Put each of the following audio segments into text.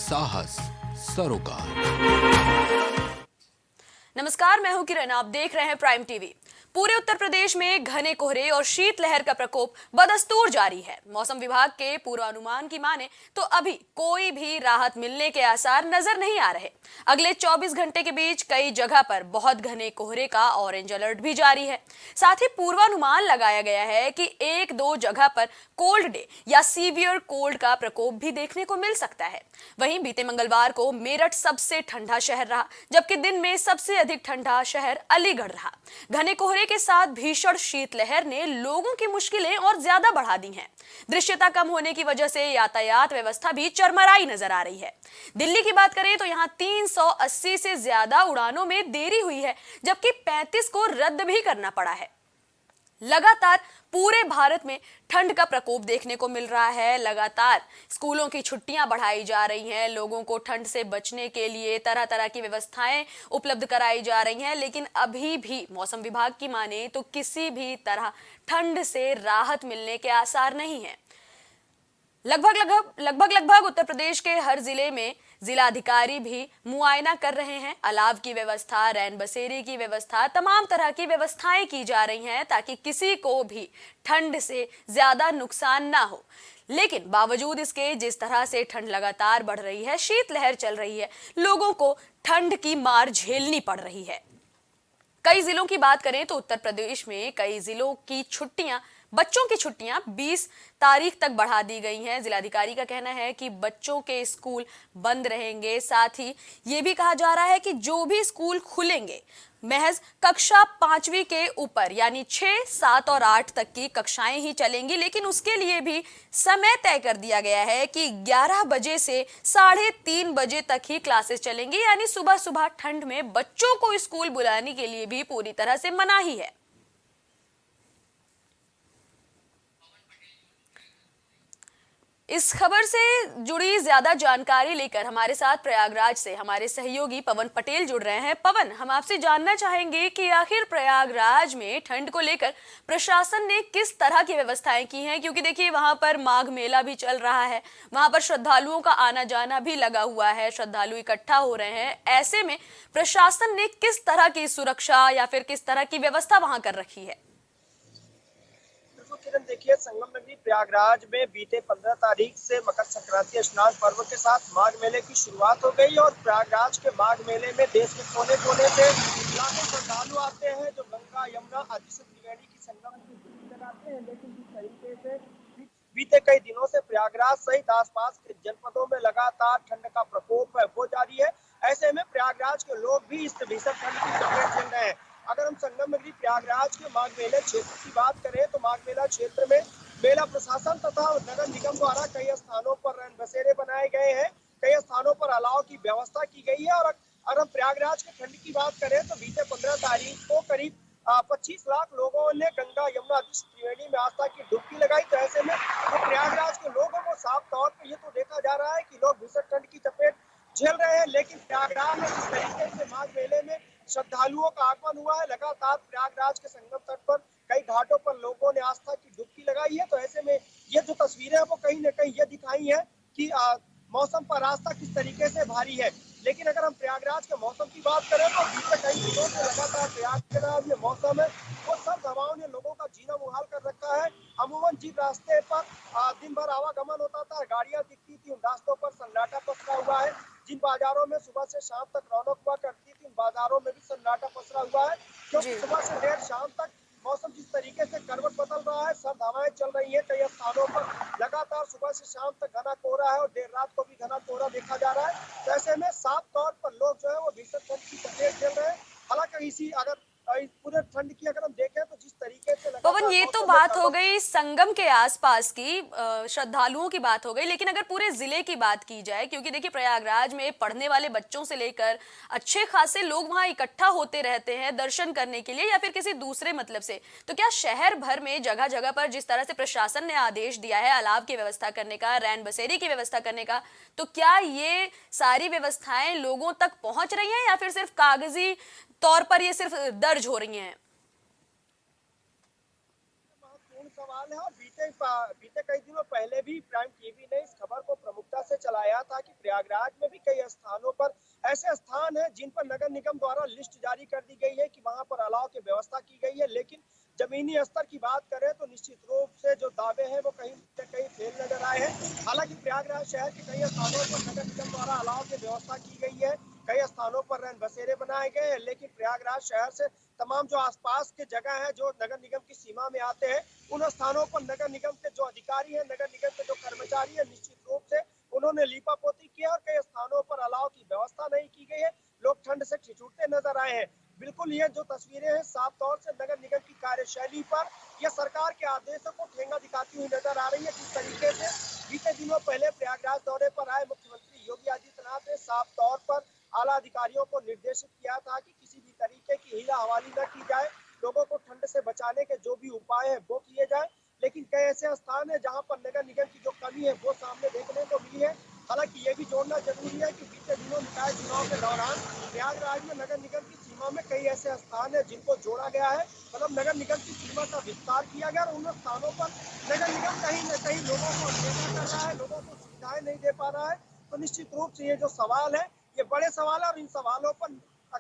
साहस सरोकार। नमस्कार, मैं हूं किरण। आप देख रहे हैं प्राइम टीवी। पूरे उत्तर प्रदेश में घने कोहरे और शीतलहर का प्रकोप बदस्तूर जारी है। मौसम विभाग के पूर्वानुमान की माने तो अभी कोई भी राहत मिलने के आसार नजर नहीं आ रहे। अगले 24 घंटे के बीच कई जगह पर बहुत घने कोहरे का ऑरेंज अलर्ट भी जारी है। साथ ही पूर्वानुमान लगाया गया है कि एक दो जगह पर कोल्ड डे या सीवियर कोल्ड का प्रकोप भी देखने को मिल सकता है। वहीं बीते मंगलवार को मेरठ सबसे ठंडा शहर रहा, जबकि दिन में सबसे अधिक ठंडा शहर अलीगढ़ रहा। घने कोहरे के साथ भीषण शीतलहर ने लोगों की मुश्किलें और ज्यादा बढ़ा दी हैं। दृश्यता कम होने की वजह से यातायात व्यवस्था भी चरमराई नजर आ रही है। दिल्ली की बात करें तो यहां 380 से ज्यादा उड़ानों में देरी हुई है, जबकि 35 को रद्द भी करना पड़ा है। लगातार पूरे भारत में ठंड का प्रकोप देखने को मिल रहा है। लगातार स्कूलों की छुट्टियां बढ़ाई जा रही हैं। लोगों को ठंड से बचने के लिए तरह तरह की व्यवस्थाएं उपलब्ध कराई जा रही हैं, लेकिन अभी भी मौसम विभाग की माने तो किसी भी तरह ठंड से राहत मिलने के आसार नहीं है। लगभग उत्तर प्रदेश के हर जिले में जिलाधिकारी भी मुआयना कर रहे हैं। अलाव की व्यवस्था, रैन बसेरे की व्यवस्था, तमाम तरह की व्यवस्थाएं की जा रही हैं ताकि किसी को भी ठंड से ज्यादा नुकसान ना हो। लेकिन बावजूद इसके जिस तरह से ठंड लगातार बढ़ रही है, शीतलहर चल रही है, लोगों को ठंड की मार झेलनी पड़ रही है। कई जिलों की बात करें तो उत्तर प्रदेश में कई जिलों की बच्चों की छुट्टियां 20 तारीख तक बढ़ा दी गई हैं। जिलाधिकारी का कहना है कि बच्चों के स्कूल बंद रहेंगे। साथ ही ये भी कहा जा रहा है कि जो भी स्कूल खुलेंगे महज कक्षा 5वीं के ऊपर यानी 6, 7 और 8 तक की कक्षाएं ही चलेंगी, लेकिन उसके लिए भी समय तय कर दिया गया है कि 11 बजे से 3:30 बजे तक ही क्लासेस चलेंगी। यानी सुबह सुबह ठंड में बच्चों को स्कूल बुलाने के लिए भी पूरी तरह से मनाही है। इस खबर से जुड़ी ज्यादा जानकारी लेकर हमारे साथ प्रयागराज से हमारे सहयोगी पवन पटेल जुड़ रहे हैं। पवन, हम आपसे जानना चाहेंगे कि आखिर प्रयागराज में ठंड को लेकर प्रशासन ने किस तरह की व्यवस्थाएं की हैं, क्योंकि देखिए वहां पर माघ मेला भी चल रहा है, वहां पर श्रद्धालुओं का आना जाना भी लगा हुआ है, श्रद्धालु इकट्ठा हो रहे हैं। ऐसे में प्रशासन ने किस तरह की सुरक्षा या फिर किस तरह की व्यवस्था वहां कर रखी है? किरण, देखिए, संगम नगरी प्रयागराज में बीते 15 तारीख से मकर संक्रांति स्नान पर्व के साथ माघ मेले की शुरुआत हो गई और प्रयागराज के माघ मेले में देश के कोने कोने से लाखों श्रद्धालु आते हैं जो गंगा यमुना आदि से त्रिवेणी की संगम में डुबकी लगाते हैं। लेकिन जिस तरीके से बीते कई दिनों से प्रयागराज सहित आसपास के जनपदों में लगातार ठंड का प्रकोप है वो जारी है। ऐसे में प्रयागराज के लोग भी इस भीषण ठंड की चपेट झेल रहे हैं। अगर हम संगम नगरी प्रयागराज के माघ मेले क्षेत्र की बात करें तो माघ मेला क्षेत्र में मेला प्रशासन तथा नगर निगम द्वारा कई स्थानों पर रैन बसेरे बनाए गए हैं, कई स्थानों पर अलाव की व्यवस्था की गई है। और अगर हम प्रयागराज के ठंड की बात करें तो बीते 15 तारीख को करीब 25 लाख लोगों ने गंगा यमुना त्रिवेणी में आस्था की डुबकी लगाई। तो ऐसे में तो प्रयागराज के लोगों को साफ तौर पर ये तो देखा जा रहा है कि लोग भीषण ठंड की चपेट झेल रहे हैं। लेकिन प्रयागराज में जिस तरीके से माघ मेले में श्रद्धालुओं का आगमन हुआ है, लगातार प्रयागराज के संगम तट पर कई घाटों पर लोगों ने आस्था की डुबकी लगाई है। तो ऐसे में ये जो तस्वीरें हैं वो कहीं न कहीं ये दिखाई है कि मौसम पर आस्था किस तरीके से भारी है। लेकिन अगर हम प्रयागराज के मौसम की बात करें तो बीते कई दिनों से लगातार प्रयागराज में मौसम है वो सर्द हवाओं ने लोगों का जीना मुहाल कर रखा है। अमूमन जिन रास्ते पर दिन भर आवागमन होता था, गाड़ियां दिखती थी, उन रास्तों पर सन्नाटा पसरा हुआ है। जिन बाजारों में सुबह से शाम तक रौनक हुआ करती थी, उन बाजारों में भी सन्नाटा पसरा हुआ है, क्योंकि सुबह से देर शाम तक मौसम जिस तरीके से करवट बदल रहा है, सर्द हवाएं चल रही है। कई स्थानों पर लगातार सुबह से शाम तक घना कोहरा है और देर रात को भी घना कोहरा देखा जा रहा है। तो ऐसे में साफ तौर पर लोग जो है वो भीषण ठंड की चपेट झेल रहे हैं। हालांकि इस पूरे ठंड की अगर हम देखें तो जिस तरीके से पवन, ये तो बात हो गई संगम के आसपास की, श्रद्धालुओं की बात हो गई, लेकिन अगर पूरे जिले की बात की जाए, क्योंकि देखिए प्रयागराज में पढ़ने वाले बच्चों से लेकर अच्छे खासे लोग वहां इकट्ठा होते रहते हैं दर्शन करने के लिए या फिर किसी दूसरे मतलब से, तो क्या शहर भर में जगह जगह पर जिस तरह से प्रशासन ने आदेश दिया है अलाव की व्यवस्था करने का, रैन बसेरे की व्यवस्था करने का, तो क्या ये सारी व्यवस्थाएं लोगों तक पहुंच रही हैं या फिर सिर्फ कागजी तौर पर ये सिर्फ दर्ज हो रही हैं? सवाल है और बीते कई दिनों पहले भी प्राइम टीवी ने इस खबर को प्रमुखता से चलाया था कि प्रयागराज में भी कई स्थानों पर ऐसे स्थान हैं जिन पर नगर निगम द्वारा लिस्ट जारी कर दी गई है कि वहां पर अलाव की व्यवस्था की गई है, लेकिन जमीनी स्तर की बात करें तो निश्चित रूप से जो दावे हैं वो कहीं न कहीं फेल नजर आए हैं। हालांकि प्रयागराज शहर के कई स्थानों पर नगर निगम द्वारा अलाव की व्यवस्था की गई है, कई स्थानों पर रैन बसेरे बनाए गए हैं, लेकिन प्रयागराज शहर से तमाम जो आसपास के जगह है जो नगर निगम की सीमा में आते हैं, उन स्थानों पर नगर निगम के जो अधिकारी हैं, नगर निगम के जो कर्मचारी हैं, निश्चित रूप से उन्होंने लीपापोती किया और कई स्थानों पर अलाव की व्यवस्था नहीं की गई है। लोग ठंड से ठिठुरते नजर आए हैं। बिल्कुल ये जो तस्वीरें हैं साफ तौर से नगर निगम की कार्यशैली पर या सरकार के आदेशों को ठेंगा दिखाती हुई नजर आ रही है। जिस तरीके से बीते दिनों पहले प्रयागराज दौरे पर आए मुख्यमंत्री योगी आदित्यनाथ ने साफ तौर पर आला अधिकारियों को निर्देशित किया था कि किसी भी तरीके की हीला हवाली न की जाए, लोगों को ठंड से बचाने के जो भी उपाय है वो किए जाए। लेकिन कई ऐसे स्थान है जहां पर नगर निगम की जो कमी है वो सामने देखने को मिली है। हालांकि ये भी जोड़ना जरूरी है कि बीते दिनों निकाय चुनाव के दौरान प्रयागराज में नगर निगम की सीमा में कई ऐसे स्थान है जिनको जोड़ा गया है, मतलब नगर निगम की सीमा का विस्तार किया गया और उन स्थानों पर नगर निगम कहीं न कहीं लोगों को अनदेखा कर रहा है, लोगों को सुविधाएं नहीं दे पा रहा है। तो निश्चित रूप से ये जो सवाल है ये बड़े सवाल है और इन सवालों पर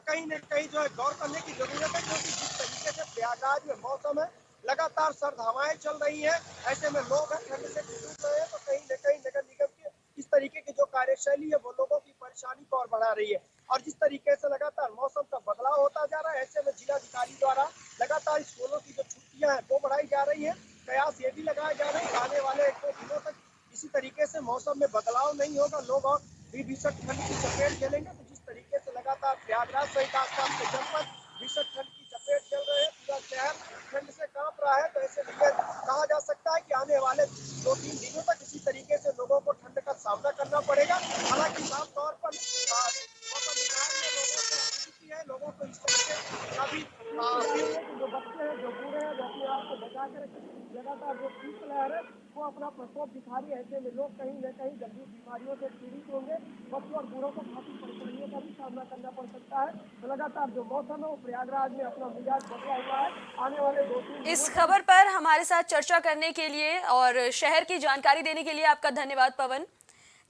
कहीं न कहीं जो है गौर करने की जरूरत है, क्योंकि जिस तरीके से प्रयागराज में मौसम है, लगातार सर्द हवाएं चल रही है, ऐसे में लोग ठंड से ठिठुर रहे हैं, तो कहीं न कहीं नगर निगम की इस तरीके की जो कार्यशैली है वो लोगों की परेशानी को और बढ़ा रही है। और जिस तरीके से लगातार मौसम का बदलाव होता जा रहा है, ऐसे में जिलाधिकारी द्वारा लगातार स्कूलों की जो छुट्टियां हैं वो बढ़ाई जा रही है। कयास ये भी लगाए जा रहे हैं आने वाले 1-2 दिनों तक इसी तरीके से मौसम में बदलाव नहीं होगा, लोग और भीषण ठंड की चपेट झेलेंगे। तो जिस तरीके से लगातार प्रयागराज सहित आसपास के जनपद भीषण ठंड की चपेट झेल रहे हैं, पूरा शहर ठंड से कांप रहा है, तो ऐसे में कहा जा सकता है कि आने वाले 2-3 दिनों तक इसी तरीके से लोगों को ठंड का सामना करना पड़ेगा। हालांकि साफ तौर पर मौसम विभाग ने लोगों को अपील की है, लोगों को इस तरीके का भी अपील है कि जो बच्चे हैं, जो बूढ़े हैं, वो अपने आप को बचा के रखें। लगातार जो शीतलहर है वो अपना प्रकोप दिखा रही है, ऐसे में लोग कहीं न कहीं गंभीर बीमारियों से पीड़ित होंगे। बच्चों और बूढ़ों को काफी परेशानियों का भी सामना करना पड़ सकता है। तो लगातार जो मौसम है वो प्रयागराज में अपना मिजाज बदला हुआ है। आने वाले 2-3 इस खबर पर हमारे साथ चर्चा करने के लिए और शहर की जानकारी देने के लिए आपका धन्यवाद पवन।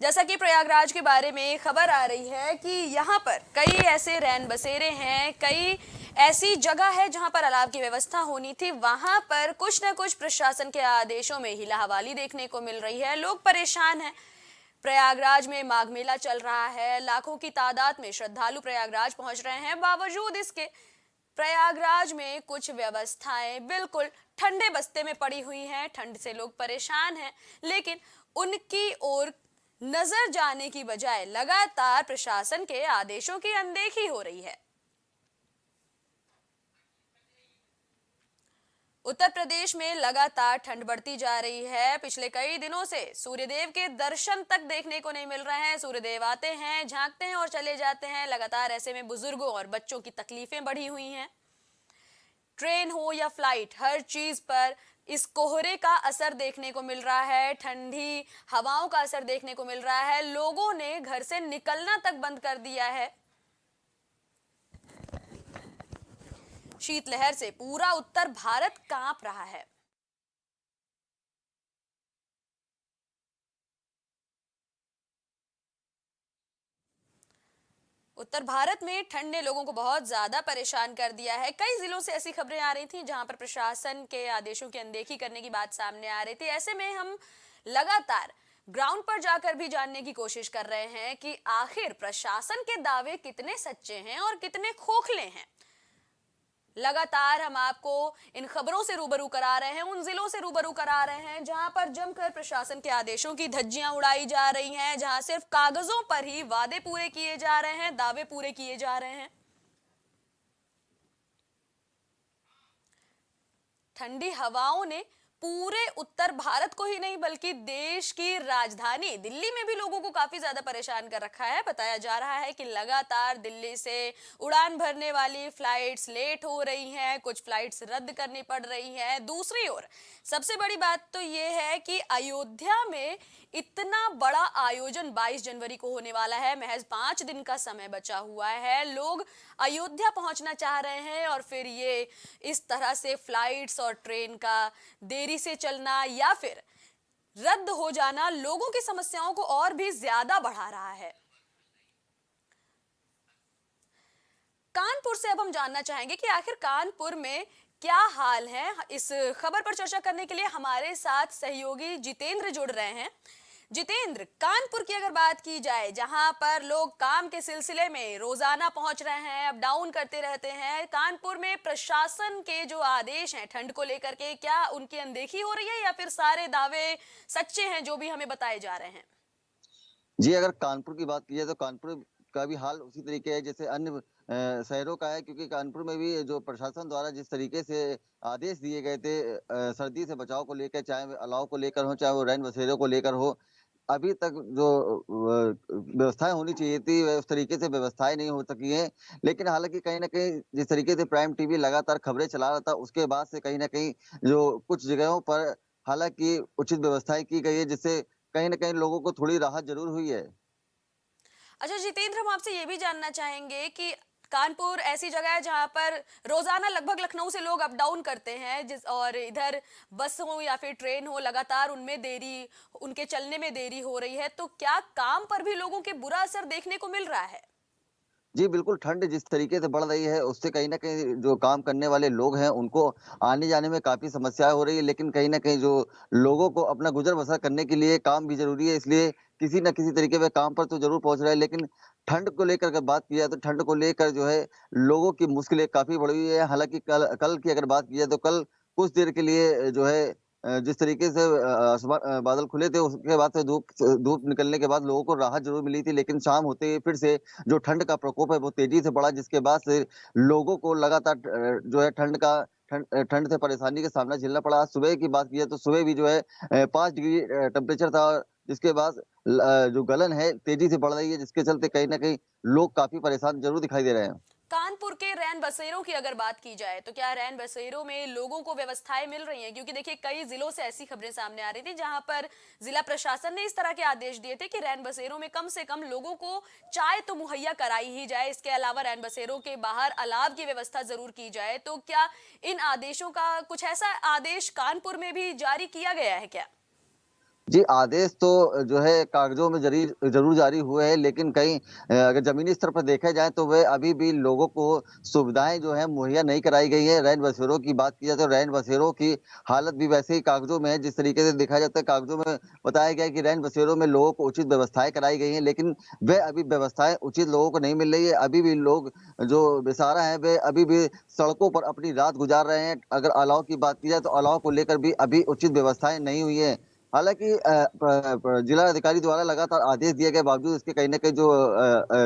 जैसा कि प्रयागराज के बारे में खबर आ रही है कि यहाँ पर कई ऐसे रैन बसेरे हैं, कई ऐसी जगह है जहां पर अलाव की व्यवस्था होनी थी, वहां पर कुछ न कुछ प्रशासन के आदेशों में हिला हवाली देखने को मिल रही है। लोग परेशान हैं। प्रयागराज में माघ मेला चल रहा है, लाखों की तादाद में श्रद्धालु प्रयागराज पहुंच रहे हैं। बावजूद इसके प्रयागराज में कुछ व्यवस्थाएं बिल्कुल ठंडे बस्ते में पड़ी हुई हैं। ठंड से लोग परेशान हैं, लेकिन उनकी ओर नजर जाने की बजाय लगातार प्रशासन के आदेशों की अनदेखी हो रही है। उत्तर प्रदेश में लगातार ठंड बढ़ती जा रही है। पिछले कई दिनों से सूर्यदेव के दर्शन तक देखने को नहीं मिल रहे हैं। सूर्यदेव आते हैं, झांकते हैं और चले जाते हैं। लगातार ऐसे में बुजुर्गों और बच्चों की तकलीफें बढ़ी हुई हैं। ट्रेन हो या फ्लाइट, हर चीज पर इस कोहरे का असर देखने को मिल रहा है, ठंडी हवाओं का असर देखने को मिल रहा है। लोगों ने घर से निकलना तक बंद कर दिया है। शीतलहर से पूरा उत्तर भारत कांप रहा है। उत्तर भारत में ठंड ने लोगों को बहुत ज्यादा परेशान कर दिया है। कई जिलों से ऐसी खबरें आ रही थी जहां पर प्रशासन के आदेशों की अनदेखी करने की बात सामने आ रही थी। ऐसे में हम लगातार ग्राउंड पर जाकर भी जानने की कोशिश कर रहे हैं कि आखिर प्रशासन के दावे कितने सच्चे हैं और कितने खोखले हैं। लगातार हम आपको इन खबरों से रूबरू करा रहे हैं, उन जिलों से रूबरू करा रहे हैं जहां पर जमकर प्रशासन के आदेशों की धज्जियां उड़ाई जा रही हैं, जहां सिर्फ कागजों पर ही वादे पूरे किए जा रहे हैं, दावे पूरे किए जा रहे हैं। ठंडी हवाओं ने पूरे उत्तर भारत को ही नहीं बल्कि देश की राजधानी दिल्ली में भी लोगों को काफी ज्यादा परेशान कर रखा है। बताया जा रहा है कि लगातार दिल्ली से उड़ान भरने वाली फ्लाइट्स लेट हो रही हैं, कुछ फ्लाइट्स रद्द करनी पड़ रही हैं। दूसरी ओर सबसे बड़ी बात तो ये है कि अयोध्या में इतना बड़ा आयोजन 22 जनवरी को होने वाला है। महज 5 दिन का समय बचा हुआ है। लोग अयोध्या पहुंचना चाह रहे हैं और फिर ये इस तरह से फ्लाइट्स और ट्रेन का देरी देरी से चलना या फिर रद्द हो जाना लोगों की समस्याओं को और भी ज्यादा बढ़ा रहा है। कानपुर से अब हम जानना चाहेंगे कि आखिर कानपुर में क्या हाल है। इस खबर पर चर्चा करने के लिए हमारे साथ सहयोगी जितेंद्र जुड़ रहे हैं। जितेंद्र, कानपुर की अगर बात की जाए, जहां पर लोग काम के सिलसिले में रोजाना पहुंच रहे हैं, अप डाउन करते रहते हैं, कानपुर में प्रशासन के जो आदेश हैं ठंड को लेकर के, क्या उनकी अनदेखी हो रही है या फिर सारे दावे सच्चे हैं जो भी हमें बताए जा रहे हैं? जी, अगर कानपुर की बात की जाए तो कानपुर का भी हाल उसी तरीके है जैसे अन्य शहरों का है, क्योंकि कानपुर में भी जो प्रशासन द्वारा जिस तरीके से आदेश दिए गए थे सर्दी से बचाव को लेकर, चाहे वो अलाव को लेकर हो, चाहे वो रैन बसेरों को लेकर हो, अभी तक जो व्यवस्थाएं होनी चाहिए थी वह उस तरीके से व्यवस्थाएं नहीं हो सकी हैं। लेकिन हालांकि कहीं ना कहीं जिस तरीके से प्राइम टीवी लगातार खबरें चला रहा था, उसके बाद से कहीं ना कहीं जो कुछ जगहों पर हालांकि उचित व्यवस्थाएं की गई है, जिससे कहीं ना कहीं लोगों को थोड़ी राहत जरूर हुई है। अच्छा जितेंद्र, हम आपसे ये भी जानना चाहेंगे कि कानपुर ऐसी जगह है जहां पर रोजाना लगभग लखनऊ से लोग अप डाउन करते हैं, जिस और इधर बस हो या फिर ट्रेन हो, लगातार उनमें देरी, उनके चलने में देरी हो रही है, तो क्या काम पर भी लोगों के बुरा असर देखने को मिल रहा है? जी, बिल्कुल, ठंड जिस तरीके से बढ़ रही है, उससे कहीं न कहीं जो काम करने वाले लोग हैं, उनको आने-जाने में काफ़ी समस्याएँ हो रही है। लेकिन कहीं न कहीं जो लोगों को अपना गुज़र-बसर करने के लिए काम भी ज़रूरी है, इसलिए किसी न किसी तरीके से काम पर तो ज़रूर पहुँच रहे हैं। लेकिन ठंड को लेकर अगर बात की जाए, तो ठंड को लेकर जो है, लोगों की मुश्किलें काफ़ी बढ़ी हुई है। हालाँकि कल कल की अगर बात की जाए, तो कल कुछ देर के लिए जो है जिस तरीके से बादल खुले थे, उसके बाद से धूप निकलने के बाद लोगों को राहत ज़रूर मिली थी। लेकिन शाम होते ही फिर से जो ठंड का प्रकोप है वो तेजी से बढ़ा, जिसके बाद से लोगों को लगातार जो है ठंड से परेशानी का सामना झेलना पड़ा। आज सुबह की बात की जाए तो सुबह भी जो है 5 डिग्री टेम्परेचर था, जिसके बाद जो गलन है तेजी से बढ़ रही है, जिसके चलते कहीं न कहीं लोग काफ़ी परेशान ज़रूर दिखाई दे रहे हैं। कानपुर के रैन बसेरों की अगर बात की जाए तो क्या रैन बसेरों में लोगों को व्यवस्थाएं मिल रही हैं? क्योंकि देखिए कई जिलों से ऐसी खबरें सामने आ रही थी जहां पर जिला प्रशासन ने इस तरह के आदेश दिए थे कि रैन बसेरों में कम से कम लोगों को चाय तो मुहैया कराई ही जाए, इसके अलावा रैन बसेरों के बाहर अलाव की व्यवस्था जरूर की जाए। तो क्या इन आदेशों का कुछ ऐसा आदेश कानपुर में भी जारी किया गया है क्या? जी, आदेश तो जो है कागज़ों में ज़रूर जारी हुए हैं, लेकिन कहीं अगर ज़मीनी स्तर पर देखा जाए तो वह अभी भी लोगों को सुविधाएँ जो हैं मुहैया नहीं कराई गई हैं। रैन बसेरों की बात की जाए तो रैन बसेरों की हालत भी वैसे ही कागज़ों में है, जिस तरीके से देखा जाता है कागज़ों में बताया गया है कि रैन बसेरों में लोगों को उचित व्यवस्थाएँ कराई गई हैं, लेकिन वह अभी व्यवस्थाएँ उचित लोगों को नहीं मिल रही है। अभी भी लोग जो बेसहारा हैं, वे अभी भी सड़कों पर अपनी रात गुज़ार रहे हैं। अगर अलाव की बात की जाए तो अलाव को लेकर भी अभी उचित व्यवस्थाएँ नहीं हुई हैं। हालाँकि जिला अधिकारी द्वारा लगातार आदेश दिए गए बावजूद इसके कहीं न कहीं जो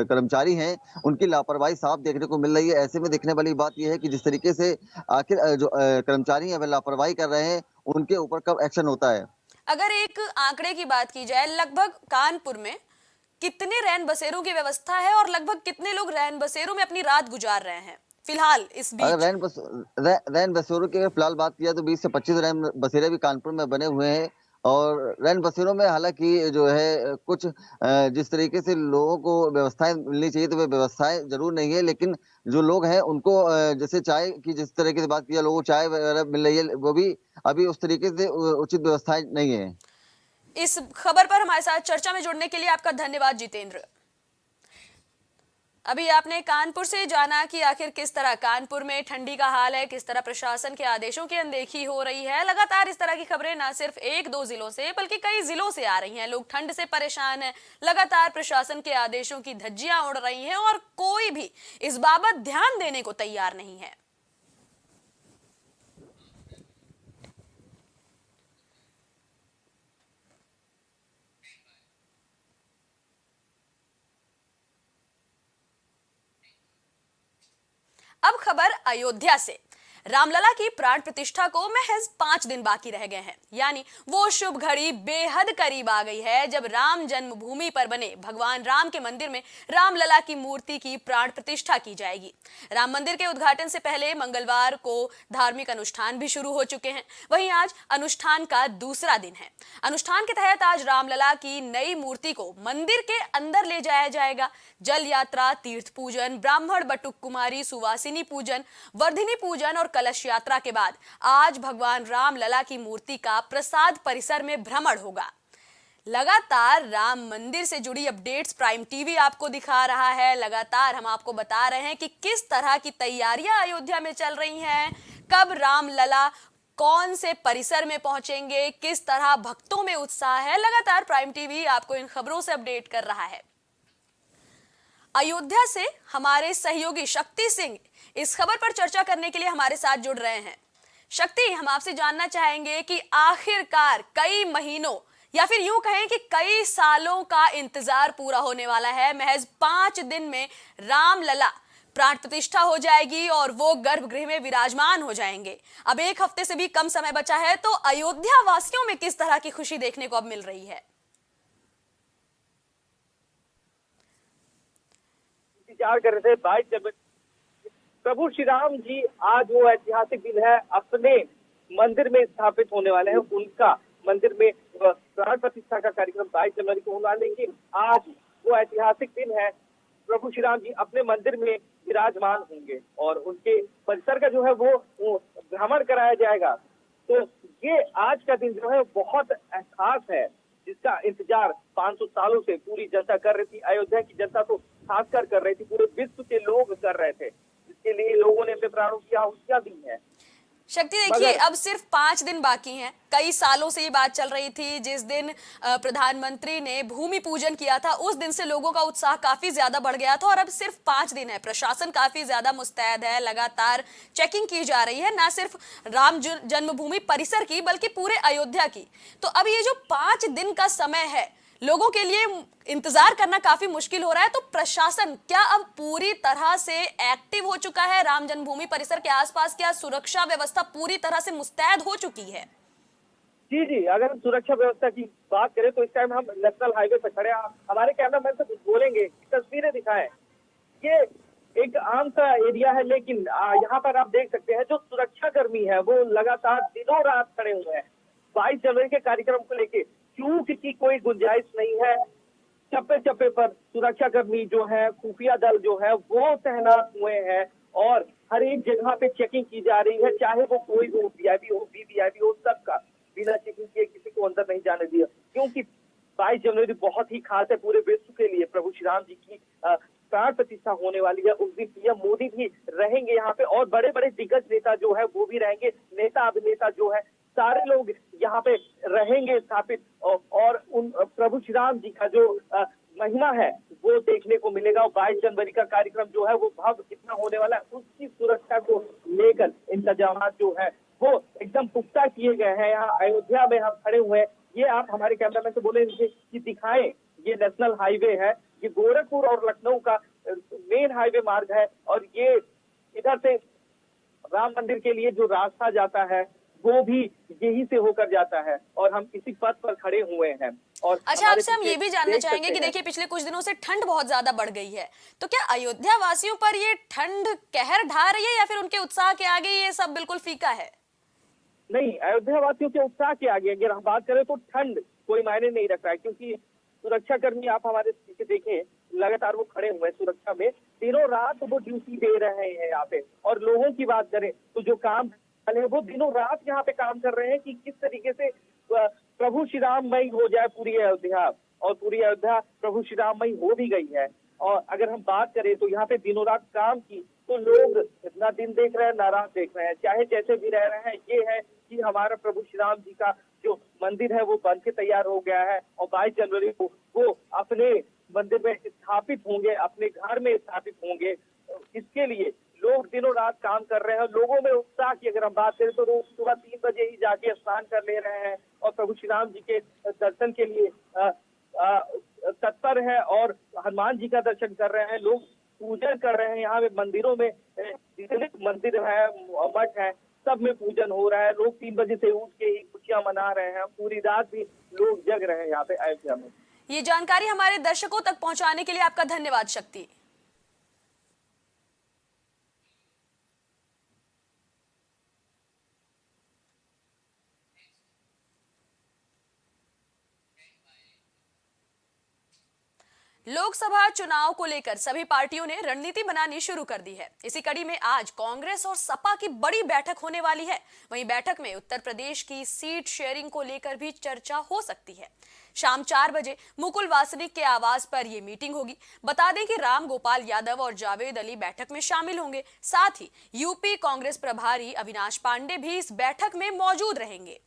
कर्मचारी हैं, उनकी लापरवाही साफ देखने को मिल रही है। ऐसे में देखने वाली बात ये है कि जिस तरीके से आखिर जो कर्मचारी हैं वह लापरवाही कर रहे हैं, उनके ऊपर कब एक्शन होता है? अगर एक आंकड़े की बात की जाए, लगभग कानपुर में कितने रैन बसेरों की व्यवस्था है और लगभग कितने लोग रैन बसेरों में अपनी रात गुजार रहे हैं फिलहाल इस अगर बीच? रैन बसेरों की फिलहाल बात की जाए तो 20 से 25 रैन बसेरे भी कानपुर में बने हुए हैं। और रैन बसेरों में हालाँकि जो है कुछ जिस तरीके से लोगों को व्यवस्थाएँ मिलनी चाहिए, तो वे व्यवस्थाएँ ज़रूर नहीं है, लेकिन जो लोग हैं उनको जैसे चाय की जिस तरीके से बात की जाए, लोगों को चाय वगैरह मिल रही है, वो भी अभी उस तरीके से उचित व्यवस्थाएँ नहीं है। इस खबर पर हमारे साथ चर्चा में जुड़ने के लिए आपका धन्यवाद जितेंद्र। अभी आपने कानपुर से जाना कि आखिर किस तरह कानपुर में ठंडी का हाल है, किस तरह प्रशासन के आदेशों की अनदेखी हो रही है। लगातार इस तरह की खबरें न सिर्फ एक दो जिलों से बल्कि कई जिलों से आ रही हैं। लोग ठंड से परेशान हैं, लगातार प्रशासन के आदेशों की धज्जियां उड़ रही हैं और कोई भी इस बाबत ध्यान देने को तैयार नहीं है। अब खबर अयोध्या से। रामलला की प्राण प्रतिष्ठा को महज 5 दिन बाकी रह गए हैं, यानी वो शुभ घड़ी बेहद करीब आ गई है जब राम जन्मभूमि पर बने भगवान राम के मंदिर में रामलला की मूर्ति की प्राण प्रतिष्ठा की जाएगी। राम मंदिर के उद्घाटन से पहले मंगलवार को धार्मिक अनुष्ठान भी शुरू हो चुके हैं। वहीं आज अनुष्ठान का दूसरा दिन है। अनुष्ठान के तहत आज रामलला की नई मूर्ति को मंदिर के अंदर ले जाया जाएगा। जल यात्रा, तीर्थ पूजन, ब्राह्मण बटुक कुमारी सुवासिनी पूजन, वर्धिनी पूजन और कलश यात्रा के बाद आज भगवान राम लला की मूर्ति का प्रसाद परिसर में भ्रमण होगा। लगातार राम मंदिर से जुड़ी अपडेट्स प्राइम टीवी आपको दिखा रहा है। लगातार हम आपको बता रहे हैं कि किस तरह की तैयारियां अयोध्या में चल रही हैं, कब राम लला कौन से परिसर में पहुंचेंगे, किस तरह भक्तों में उत्साह है। लगातार प्राइम टीवी आपको इन खबरों से अपडेट कर रहा है। अयोध्या से हमारे सहयोगी शक्ति सिंह इस खबर पर चर्चा करने के लिए हमारे साथ जुड़ रहे हैं। शक्ति, हम आपसे जानना चाहेंगे कि आखिरकार कई महीनों या फिर यूं कहें कि कई सालों का इंतजार पूरा होने वाला है। महज 5 दिन में राम लला प्राण प्रतिष्ठा हो जाएगी और वो गर्भगृह में विराजमान हो जाएंगे। अब 1 हफ्ते से भी कम समय बचा है, तो अयोध्या वासियों में किस तरह की खुशी देखने को अब मिल रही है? इंतजार कर रहे थे 22 जनवरी। प्रभु श्री राम जी आज वो ऐतिहासिक दिन है, अपने मंदिर में स्थापित होने वाले हैं। उनका मंदिर में प्राण प्रतिष्ठा का कार्यक्रम 22 जनवरी को होगा, लेकिन आज वो ऐतिहासिक दिन है। प्रभु श्री राम जी अपने मंदिर में विराजमान होंगे और उनके परिसर का जो है वो भ्रमण कराया जाएगा। तो ये आज का दिन जो है बहुत खास है, जिसका इंतजार 500 सालों से पूरी जनता कर रही थी। अयोध्या की जनता तो खासकर कर रही थी, पूरे विश्व के लोग कर रहे थे, जिसके लिए लोगों ने अपने प्राणों की आहुतियां दी है। शक्ति, देखिए अब सिर्फ 5 दिन बाकी हैं। कई सालों से ये बात चल रही थी। जिस दिन प्रधानमंत्री ने भूमि पूजन किया था, उस दिन से लोगों का उत्साह काफी ज्यादा बढ़ गया था और अब सिर्फ 5 दिन है। प्रशासन काफी ज्यादा मुस्तैद है, लगातार चेकिंग की जा रही है, ना सिर्फ राम जन्मभूमि परिसर की बल्कि पूरे अयोध्या की। तो अब ये जो 5 दिन का समय है, लोगों के लिए इंतजार करना काफी मुश्किल हो रहा है। तो प्रशासन क्या अब पूरी तरह से एक्टिव हो चुका है राम जन्मभूमि परिसर के आसपास? क्या सुरक्षा व्यवस्था पूरी तरह से मुस्तैद हो चुकी है? जी, अगर हम सुरक्षा व्यवस्था की बात करें तो इस टाइम हम नेशनल हाईवे पर खड़े हैं। हमारे कैमरामैन से बोलेंगे, तस्वीरें दिखाएं। ये एक आम सा एरिया है, लेकिन यहाँ पर आप देख सकते हैं जो सुरक्षा कर्मी है वो लगातार दिनों रात खड़े हुए हैं 22 जनवरी के कार्यक्रम को लेके। चूक की कोई गुंजाइश नहीं है। चप्पे चप्पे पर सुरक्षा कर्मी जो है, खुफिया दल जो है वो तैनात हुए हैं और हर एक जगह पे चेकिंग की जा रही है, चाहे वो कोई हो, वीआईपी हो, वीवीआईपी हो, सबका बिना चेकिंग किए किसी को अंदर नहीं जाने दिया। क्योंकि 22 जनवरी बहुत ही खास है पूरे विश्व के लिए। प्रभु श्री राम जी की प्राण प्रतिष्ठा होने वाली है। उस दिन पीएम मोदी भी रहेंगे यहाँ पे और बड़े बड़े दिग्गज नेता जो है वो भी रहेंगे। नेता अभिनेता जो है सारे लोग यहाँ पे रहेंगे स्थापित और उन प्रभु श्री राम जी का जो महिमा है वो देखने को मिलेगा। 22 जनवरी का कार्यक्रम जो है वो भव्य कितना होने वाला है, उसकी सुरक्षा को लेकर इंतजाम जो है वो एकदम पुख्ता किए गए हैं। यहाँ अयोध्या में हम खड़े हुए हैं। ये आप हमारे कैमरामैन से बोले कि दिखाएं, ये नेशनल हाईवे है, ये गोरखपुर और लखनऊ का मेन हाईवे मार्ग है और ये इधर से राम मंदिर के लिए जो रास्ता जाता है वो भी यही से होकर जाता है और हम इसी पथ पर खड़े हुए हैं। और अच्छा, आपसे हम ये भी जानना चाहेंगे कि देखिए पिछले कुछ दिनों से ठंड बहुत ज्यादा बढ़ गई है, तो क्या अयोध्या वासियों पर ये ठंड कहर ढा रही है या फिर उनके उत्साह के आगे ये सब बिल्कुल फीका है? नहीं, अयोध्या वासियों के उत्साह के आगे अगर हम बात करें तो ठंड कोई मायने नहीं रख रहा है, क्योंकि सुरक्षा कर्मी आप हमारे पीछे देखें, लगातार वो खड़े हुए हैं सुरक्षा में, दिनों रात वो ड्यूटी दे रहे हैं यहाँ पे। और लोगों की बात करें तो जो काम वाले वो दिनों रात यहाँ पे काम कर रहे हैं कि किस तरीके से प्रभु श्री राममयी हो जाए पूरी अयोध्या, और पूरी अयोध्या प्रभु श्री राममयी हो भी गई है। और अगर हम बात करें तो यहाँ पे दिनों रात काम की तो लोग ना दिन देख रहे हैं ना रात देख रहे हैं, चाहे जैसे भी रह रहे हैं। ये है कि हमारा प्रभु श्री राम जी का जो मंदिर है वो बन के तैयार हो गया है और 22 जनवरी को वो अपने मंदिर में स्थापित होंगे, अपने घर में स्थापित होंगे। इसके लिए लोग दिनों रात काम कर रहे हैं। लोगों में उत्साह की अगर हम बात करें तो रोज सुबह 3 बजे ही जाके स्नान कर ले रहे हैं और प्रभु श्री राम जी के दर्शन के लिए तत्पर है और हनुमान जी का दर्शन कर रहे हैं। लोग पूजन कर रहे हैं। यहाँ पे मंदिरों में जितने मंदिर है, मठ है, सब में पूजन हो रहा है। लोग 3 बजे से उठ के ही खुशियां मना रहे हैं। पूरी रात भी लोग जग रहे हैं यहाँ पे अयोध्या में। ये जानकारी हमारे दर्शकों तक पहुंचाने के लिए आपका धन्यवाद शक्ति। लोकसभा चुनाव को लेकर सभी पार्टियों ने रणनीति बनानी शुरू कर दी है। इसी कड़ी में आज कांग्रेस और सपा की बड़ी बैठक होने वाली है। वहीं बैठक में उत्तर प्रदेश की सीट शेयरिंग को लेकर भी चर्चा हो सकती है। शाम 4 बजे मुकुल वासनिक के आवास पर यह मीटिंग होगी। बता दें कि राम गोपाल यादव और जावेद अली बैठक में शामिल होंगे। साथ ही यूपी कांग्रेस प्रभारी अविनाश पांडे भी इस बैठक में मौजूद रहेंगे।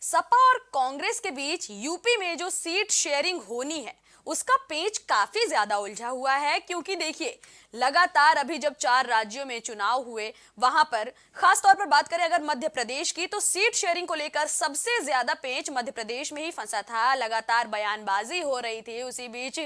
सपा और कांग्रेस के बीच यूपी में जो सीट शेयरिंग होनी है उसका पेच काफी ज्यादा उलझा हुआ है, क्योंकि देखिए लगातार अभी जब 4 राज्यों में चुनाव हुए वहां पर खास तौर पर बात करें अगर मध्य प्रदेश की, तो सीट शेयरिंग को लेकर सबसे ज्यादा पेच मध्य प्रदेश में ही फंसा था। लगातार बयानबाजी हो रही थी। उसी बीच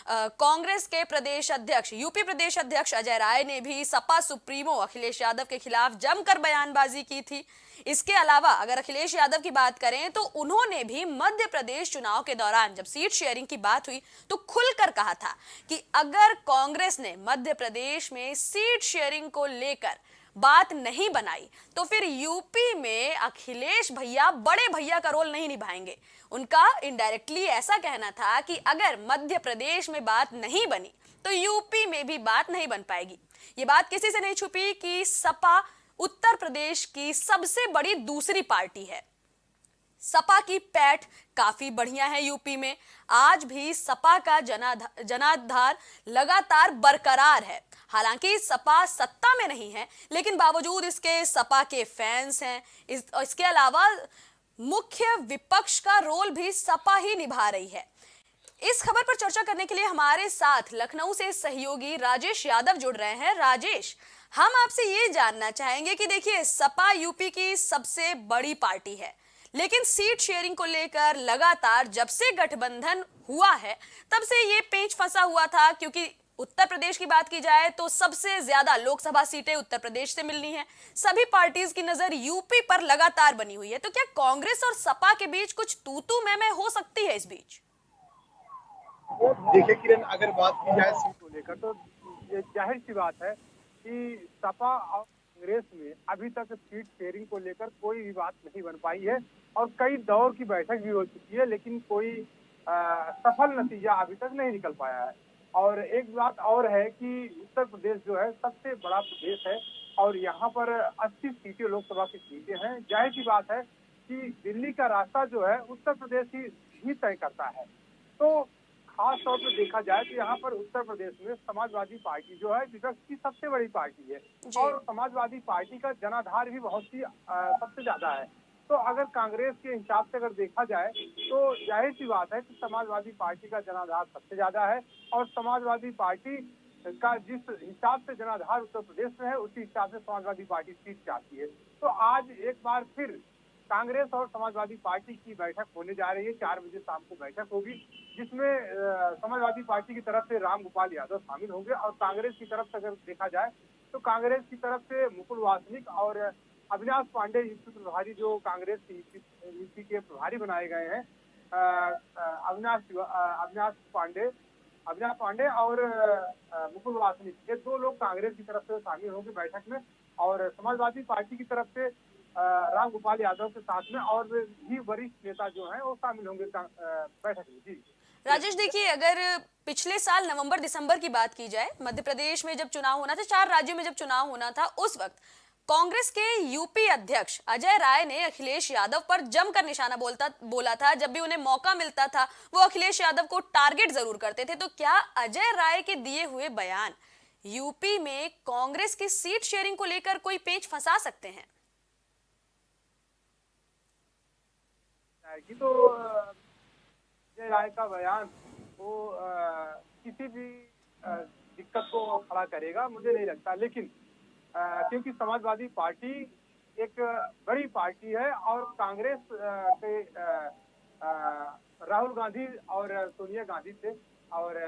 कांग्रेस के प्रदेश अध्यक्ष यूपी प्रदेश अध्यक्ष अजय राय ने भी सपा सुप्रीमो अखिलेश यादव के खिलाफ जमकर बयानबाजी की थी। इसके अलावा अगर अखिलेश यादव की बात करें तो उन्होंने भी मध्य प्रदेश चुनाव के दौरान जब सीट शेयरिंग की बात हुई तो खुलकर कहा था कि अगर कांग्रेस ने मध्य प्रदेश में सीट शेयरिंग को लेकर बात नहीं बनाई तो फिर यूपी में अखिलेश भैया बड़े भैया का रोल नहीं निभाएंगे। उनका इनडायरेक्टली ऐसा कहना था कि अगर मध्य प्रदेश में बात नहीं बनी तो यूपी में भी बात नहीं बन पाएगी। ये बात किसी से नहीं छुपी कि सपा उत्तर प्रदेश की सबसे बड़ी दूसरी पार्टी है। सपा की पैठ काफी बढ़िया है यूपी में। आज भी सपा का जनाधार लगातार बरकरार है। हालांकि सपा सत्ता में नहीं है, लेकिन बावजूद इसके सपा के फैंस हैं। इसके अलावा मुख्य विपक्ष का रोल भी सपा ही निभा रही है। इस खबर पर चर्चा करने के लिए हमारे साथ लखनऊ से सहयोगी राजेश यादव जुड़ रहे हैं। राजेश, हम आपसे ये जानना चाहेंगे कि देखिए सपा यूपी की सबसे बड़ी पार्टी है, लेकिन सीट शेयरिंग को लेकर लगातार जब से गठबंधन हुआ है तब से ये पेंच फंसा हुआ था, क्योंकि उत्तर प्रदेश की बात की जाए तो सबसे ज्यादा लोकसभा सीटें उत्तर प्रदेश से मिलनी है। सभी पार्टीज की नजर यूपी पर लगातार बनी हुई है। तो क्या कांग्रेस और सपा के बीच कुछ तू मैं हो सकती है इस बीच? देखिए किरण, अगर बात की जाए सीट को लेकर तो ये जाहिर सी बात है कि सपा और कांग्रेस में अभी तक सीट शेयरिंग को लेकर कोई भी बात नहीं बन पाई है और कई दौर की बैठक भी हो चुकी है, लेकिन कोई सफल नतीजा अभी तक नहीं निकल पाया है। और एक बात और है कि उत्तर प्रदेश जो है सबसे बड़ा प्रदेश है और यहाँ पर 80 सीटें लोकसभा की सीटें हैं। जाहिर सी बात है कि दिल्ली का रास्ता जो है उत्तर प्रदेश ही तय करता है। तो खास तौर पर देखा जाए तो यहाँ पर उत्तर प्रदेश में समाजवादी पार्टी जो है विपक्ष की सबसे बड़ी पार्टी है और समाजवादी पार्टी का जनाधार भी बहुत ही सबसे ज्यादा है। तो अगर कांग्रेस के हिसाब से अगर देखा जाए तो जाहिर सी बात है कि समाजवादी पार्टी का जनाधार सबसे ज्यादा है और समाजवादी पार्टी का जिस हिसाब से जनाधार उत्तर प्रदेश में है उसी हिसाब से समाजवादी पार्टी सीट चाहती है। तो आज एक बार फिर कांग्रेस और समाजवादी पार्टी की बैठक होने जा रही है। 4 बजे शाम को बैठक होगी, जिसमें समाजवादी पार्टी की तरफ से राम गोपाल यादव शामिल होंगे और कांग्रेस की तरफ से अगर देखा जाए तो कांग्रेस की तरफ से मुकुल वासनिक और अविनाश पांडे यूपी प्रभारी, जो कांग्रेस यूपी के प्रभारी बनाए गए हैं, अविनाश पांडे और मुकुल वासनिक, ये 2 लोग कांग्रेस की तरफ से शामिल होंगे बैठक में और समाजवादी पार्टी की तरफ से राम गोपाल यादव के साथ में और भी वरिष्ठ नेता जो हैं वो शामिल होंगे बैठक में। जी राजेश, देखिए अगर पिछले साल नवंबर दिसंबर की बात की जाए, मध्य प्रदेश में जब चुनाव होना था, 4 राज्यों में जब चुनाव होना था, उस वक्त कांग्रेस के यूपी अध्यक्ष अजय राय ने अखिलेश यादव पर जमकर निशाना बोला था। जब भी उन्हें मौका मिलता था वो अखिलेश यादव को टारगेट जरूर करते थे। तो क्या अजय राय के दिए हुए बयान यूपी में कांग्रेस की सीट शेयरिंग को लेकर कोई पेंच फंसा सकते हैं? तो अजय राय का बयान वो किसी भी दिक्कत को खड़ा करेगा मुझे नहीं लगता, लेकिन क्योंकि समाजवादी पार्टी एक बड़ी पार्टी है और कांग्रेस के राहुल गांधी और सोनिया गांधी से और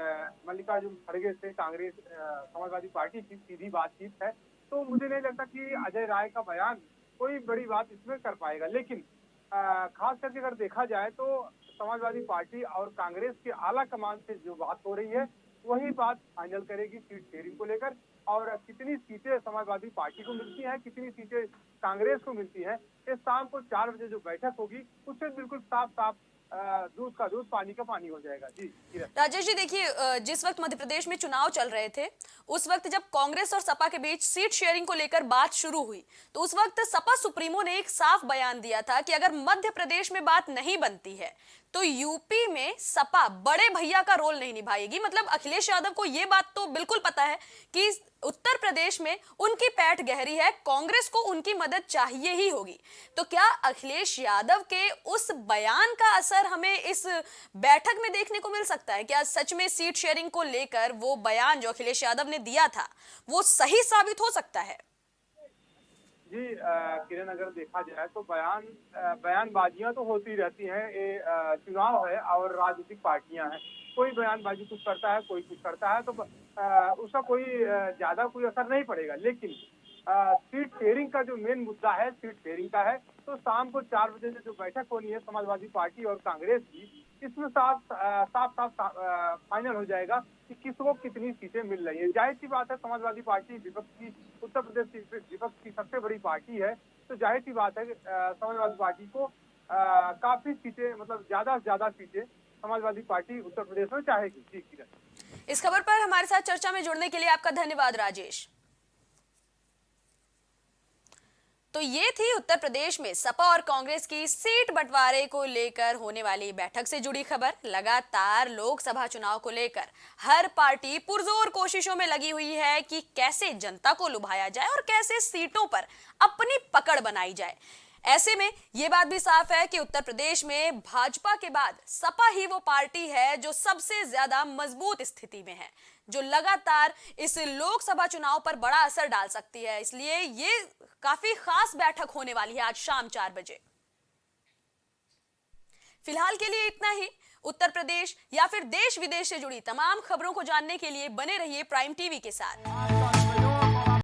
मल्लिकार्जुन खड़गे से कांग्रेस समाजवादी पार्टी की सीधी बातचीत है। तो मुझे नहीं लगता कि अजय राय का बयान कोई बड़ी बात इसमें कर पाएगा। लेकिन खास करके अगर देखा जाए तो समाजवादी पार्टी और कांग्रेस के आला कमान से जो बात हो रही है वही बात फाइनल करेगी सीट शेयरिंग को लेकर, और कितनी सीटें समाजवादी पार्टी को मिलती हैं, कितनी सीटें कांग्रेस को मिलती हैं। इस शाम को 4 बजे जो बैठक होगी उससे बिल्कुल साफ साफ दूध का दूध पानी का पानी हो जाएगा। जी किरण। राजेश जी देखिए, जिस वक्त मध्य प्रदेश में चुनाव चल रहे थे उस वक्त जब कांग्रेस और सपा के बीच सीट शेयरिंग को लेकर बात शुरू हुई तो उस वक्त सपा सुप्रीमो ने एक साफ बयान दिया था कि अगर मध्य प्रदेश में बात नहीं बनती है तो यूपी में सपा बड़े भैया का रोल नहीं निभाएगी। मतलब अखिलेश यादव को यह बात तो बिल्कुल पता है कि उत्तर प्रदेश में उनकी पैठ गहरी है, कांग्रेस को उनकी मदद चाहिए ही होगी। तो क्या अखिलेश यादव के उस बयान का असर हमें इस बैठक में देखने को मिल सकता है? क्या सच में सीट शेयरिंग को लेकर वो बयान जो अखिलेश यादव ने दिया था वो सही साबित हो सकता है? जी किरण, अगर देखा जाए तो बयानबाजियां तो होती रहती हैं। ये चुनाव है और राजनीतिक पार्टियां हैं, कोई बयानबाजी कुछ करता है, कोई कुछ करता है, तो उसका कोई ज्यादा कोई असर नहीं पड़ेगा। लेकिन सीट शेयरिंग का जो मेन मुद्दा है, सीट शेयरिंग का है, तो शाम को 4 बजे से जो बैठक होनी है समाजवादी पार्टी और कांग्रेस की, इसमें साफ फाइनल हो जाएगा कि किसको कितनी सीटें मिल रही है। जाहिर सी बात है, समाजवादी पार्टी विपक्ष की, उत्तर प्रदेश की विपक्ष की सबसे बड़ी पार्टी है, तो जाहिर सी बात है समाजवादी पार्टी को काफी सीटें, मतलब ज्यादा से ज्यादा सीटें समाजवादी पार्टी उत्तर प्रदेश में चाहेगी। जी किरण। इस खबर पर हमारे साथ चर्चा में जुड़ने के लिए आपका धन्यवाद राजेश। तो ये थी उत्तर प्रदेश में सपा और कांग्रेस की सीट बंटवारे को लेकर होने वाली बैठक से जुड़ी खबर। लगातार लोकसभा चुनाव को लेकर हर पार्टी पुरजोर कोशिशों में लगी हुई है कि कैसे जनता को लुभाया जाए और कैसे सीटों पर अपनी पकड़ बनाई जाए। ऐसे में ये बात भी साफ है कि उत्तर प्रदेश में भाजपा के बाद सपा ही वो पार्टी है जो सबसे ज्यादा मजबूत स्थिति में है, जो लगातार इस लोकसभा चुनाव पर बड़ा असर डाल सकती है। इसलिए ये काफी खास बैठक होने वाली है आज शाम 4 बजे। फिलहाल के लिए इतना ही। उत्तर प्रदेश या फिर देश विदेश से जुड़ी तमाम खबरों को जानने के लिए बने रहिए प्राइम टीवी के साथ।